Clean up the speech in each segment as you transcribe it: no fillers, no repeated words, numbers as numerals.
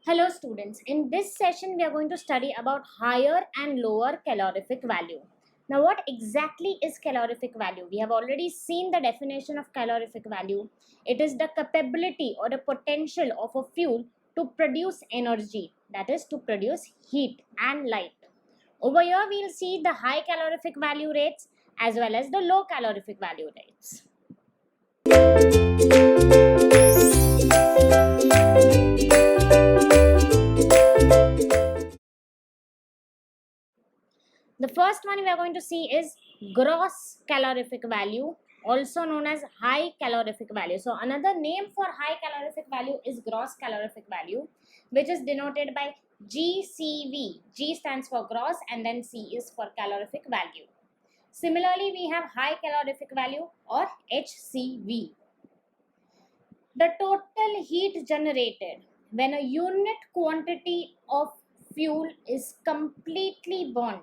Hello students, in this session we are going to study about higher and lower calorific value. Now what exactly is calorific value? We have already seen the definition of calorific value. It is the capability or the potential of a fuel to produce energy, that is to produce heat and light. Over here we will see the high calorific value rates as well as the low calorific value rates. The first one we are going to see is gross calorific value, also known as high calorific value. So another name for high calorific value is gross calorific value, which is denoted by GCV. G stands for gross and then C is for calorific value. Similarly, we have high calorific value or HCV. The total heat generated when a unit quantity of fuel is completely burnt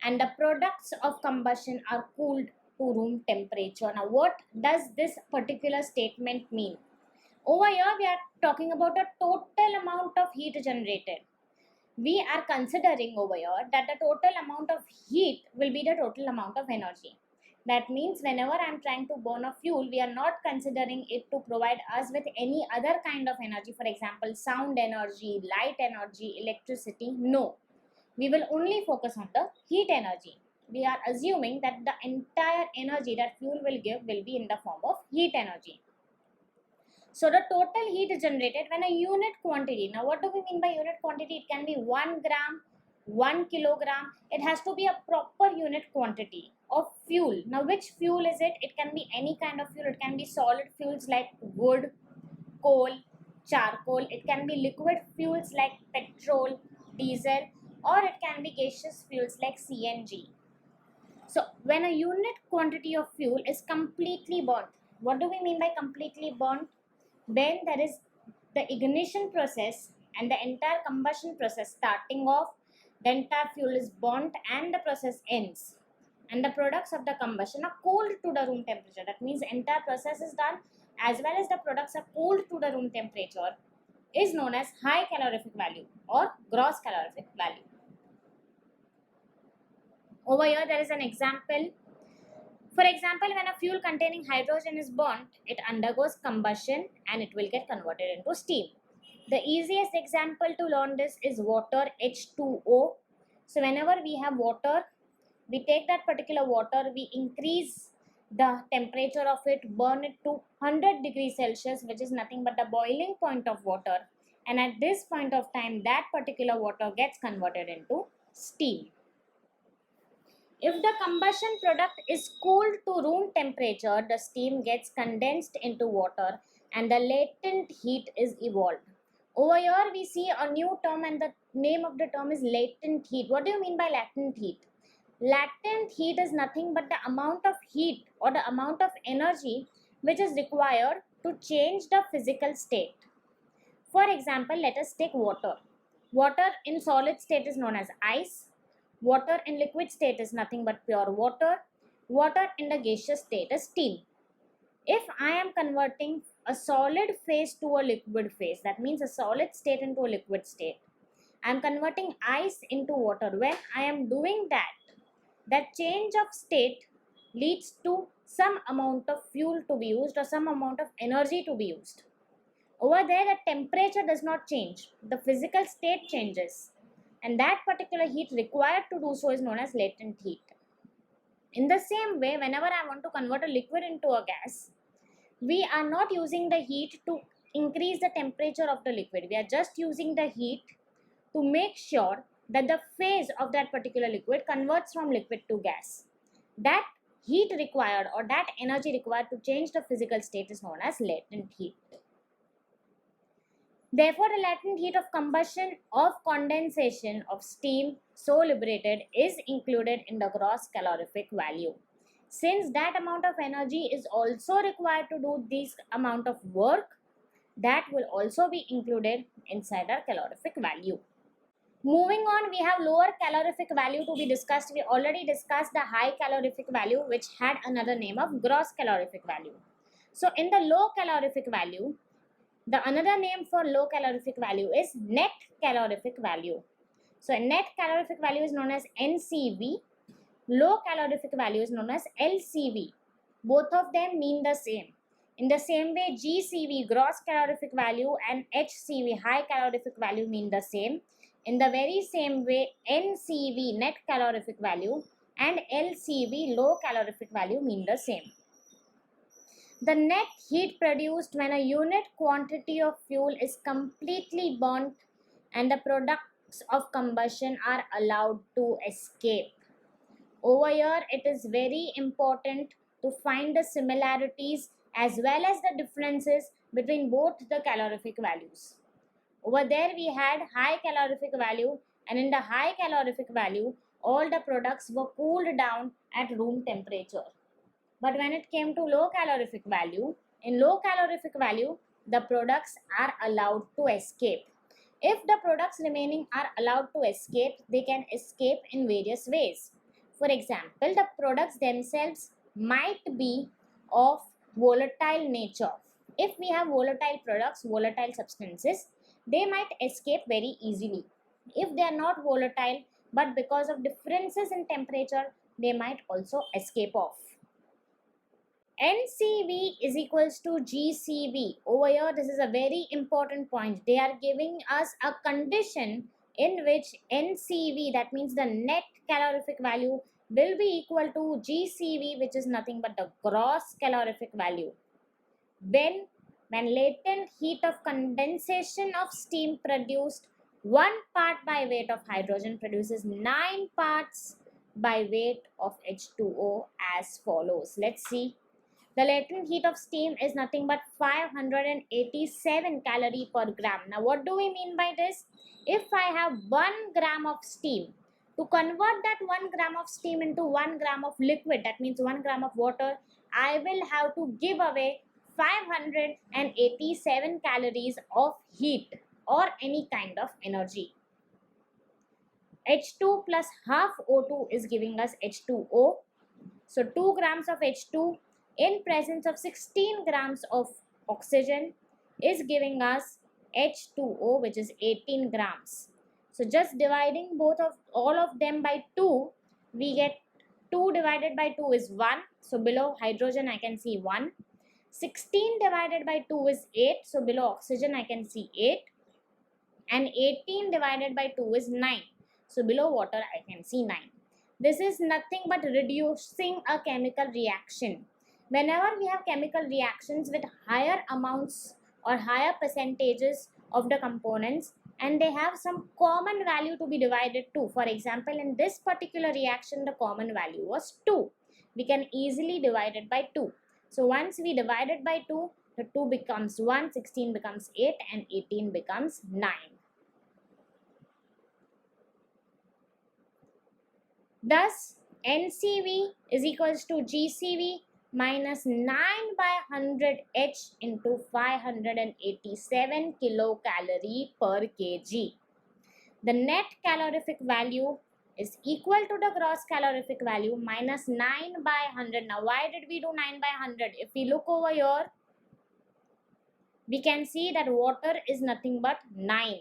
and the products of combustion are cooled to room temperature. Now, what does this particular statement mean? Over here, we are talking about the total amount of heat generated. We are considering over here that the total amount of heat will be the total amount of energy. That means whenever I am trying to burn a fuel, we are not considering it to provide us with any other kind of energy. For example, sound energy, light energy, electricity. No, we will only focus on the heat energy. We are assuming that the entire energy that fuel will give will be in the form of heat energy. So the total heat is generated when a unit quantity. Now what do we mean by unit quantity? It can be 1 gram, 1 kilogram. It has to be a proper unit quantity of fuel. Now which fuel is it? It can be any kind of fuel. It can be solid fuels like wood, coal, charcoal. It can be liquid fuels like petrol, diesel, or it can be gaseous fuels like CNG. So when a unit quantity of fuel is completely burnt, what do we mean by completely burnt? When there is the ignition process and the entire combustion process starting off, the entire fuel is burnt and the process ends. And the products of the combustion are cooled to the room temperature. That means the entire process is done as well as the products are cooled to the room temperature is known as high calorific value or gross calorific value. Over here there is an example. For example, when a fuel containing hydrogen is burnt, it undergoes combustion and it will get converted into steam. The easiest example to learn this is water, H2O. So whenever we have water, we take that particular water, we increase the temperature of it, burn it to 100 degrees Celsius, which is nothing but the boiling point of water. And at this point of time, that particular water gets converted into steam. If the combustion product is cooled to room temperature, the steam gets condensed into water and the latent heat is evolved. Over here we see a new term and the name of the term is latent heat. What do you mean by latent heat? Latent heat is nothing but the amount of heat or the amount of energy which is required to change the physical state. For example, let us take water. Water in solid state is known as ice. Water in liquid state is nothing but pure water. Water in the gaseous state is steam. If I am converting a solid phase to a liquid phase, that means a solid state into a liquid state. I am converting ice into water. When I am doing that change of state leads to some amount of fuel to be used or some amount of energy to be used. Over there, the temperature does not change. The physical state changes. And that particular heat required to do so is known as latent heat. In the same way, whenever I want to convert a liquid into a gas, we are not using the heat to increase the temperature of the liquid. We are just using the heat to make sure that the phase of that particular liquid converts from liquid to gas. That heat required or that energy required to change the physical state is known as latent heat. Therefore, the latent heat of combustion of condensation of steam so liberated is included in the gross calorific value. Since that amount of energy is also required to do this amount of work, that will also be included inside our calorific value. Moving on, we have lower calorific value to be discussed. We already discussed the high calorific value, which had another name of gross calorific value. So in the low calorific value, The another name for low calorific value is net calorific value. So net calorific value is known as NCV. Low calorific value is known as LCV. Both of them mean the same. In the same way, GCV, gross calorific value, and HCV, high calorific value, mean the same. In the very same way, NCV, net calorific value, and LCV, low calorific value, mean the same. The net heat produced when a unit quantity of fuel is completely burnt and the products of combustion are allowed to escape. Over here, it is very important to find the similarities as well as the differences between both the calorific values. Over there, we had high calorific value, and in the high calorific value, all the products were cooled down at room temperature. But when it came to low calorific value, in low calorific value, the products are allowed to escape. If the products remaining are allowed to escape, they can escape in various ways. For example, the products themselves might be of volatile nature. If we have volatile products, volatile substances, they might escape very easily. If they are not volatile, but because of differences in temperature, they might also escape off. NCV is equals to GCV. Over here, this is a very important point. They are giving us a condition in which NCV, that means the net calorific value, will be equal to GCV, which is nothing but the gross calorific value. When latent heat of condensation of steam produced 1 part by weight of hydrogen produces 9 parts by weight of H2O as follows. Let's see. The latent heat of steam is nothing but 587 calorie per gram. Now, what do we mean by this? If I have 1 gram of steam, to convert that 1 gram of steam into 1 gram of liquid, that means 1 gram of water, I will have to give away 587 calories of heat or any kind of energy. H2 plus half O2 is giving us H2O. So 2 grams of H2 in presence of 16 grams of oxygen is giving us H2O, which is 18 grams. So just dividing all of them by 2, we get 2 divided by 2 is 1. So below hydrogen I can see 1. 16 divided by 2 is 8. So below oxygen I can see 8. And 18 divided by 2 is 9. So below water I can see 9. This is nothing but reducing a chemical reaction. Whenever we have chemical reactions with higher amounts or higher percentages of the components and they have some common value to be divided to. For example, in this particular reaction, the common value was 2. We can easily divide it by 2. So once we divide it by 2, the 2 becomes 1, 16 becomes 8 and 18 becomes 9. Thus, NCV is equals to GCV minus 9 by 100 H into 587 kilocalorie per kg. The net calorific value is equal to the gross calorific value minus 9 by 100. Now, why did we do 9 by 100? If we look over here, we can see that water is nothing but 9.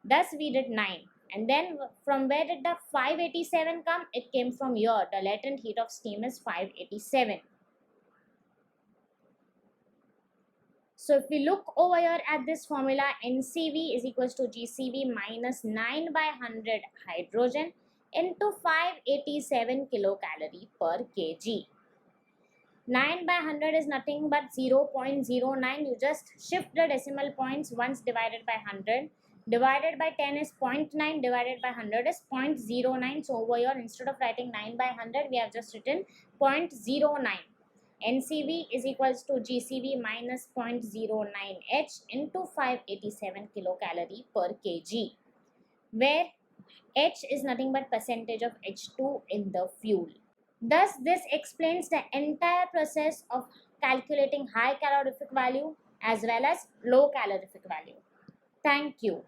Thus, we did 9. And then from where did the 587 come? It came from here. The latent heat of steam is 587. So if we look over here at this formula, NCV is equals to GCV minus 9 by 100 hydrogen into 587 kilocalorie per kg. 9 by 100 is nothing but 0.09. You just shift the decimal points once divided by 100. Divided by 10 is 0.9, divided by 100 is 0.09. So over here, instead of writing 9 by 100, we have just written 0.09. NCV is equals to GCV minus 0.09 H into 587 kilocalorie per kg, where H is nothing but percentage of H2 in the fuel. Thus, this explains the entire process of calculating high calorific value as well as low calorific value. Thank you.